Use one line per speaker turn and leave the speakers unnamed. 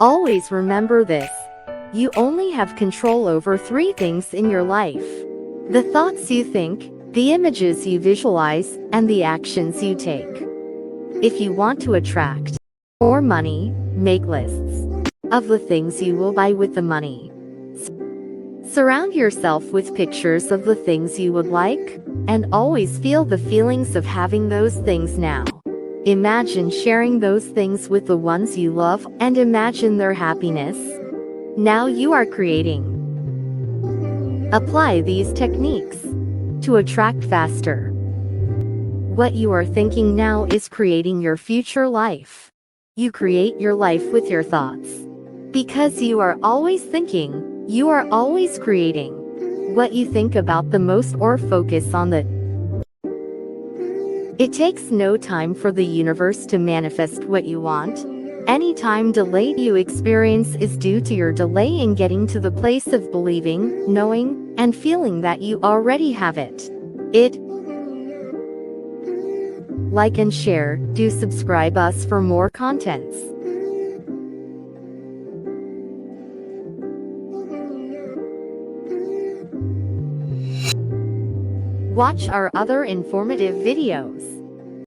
Always remember this. You only have control over 3 things in your life: the thoughts you think, the images you visualize, and the actions you take. If you want to attract more money, make lists of the things you will buy with the money. Surround yourself with pictures of the things you would like, and always feel the feelings of having those things now. Imagine sharing those things with the ones you love and imagine their happiness. Now you are creating. Apply these techniques to attract faster. What you are thinking now is creating your future life. You create your life with your thoughts. Because you are always thinking, you are always creating. What you think about the most or focus on the. It takes no time for the universe to manifest what you want. Any time delay you experience is due to your delay in getting to the place of believing, knowing, and feeling that you already have it. Like and share, do subscribe us for more contents. Watch our other informative videos.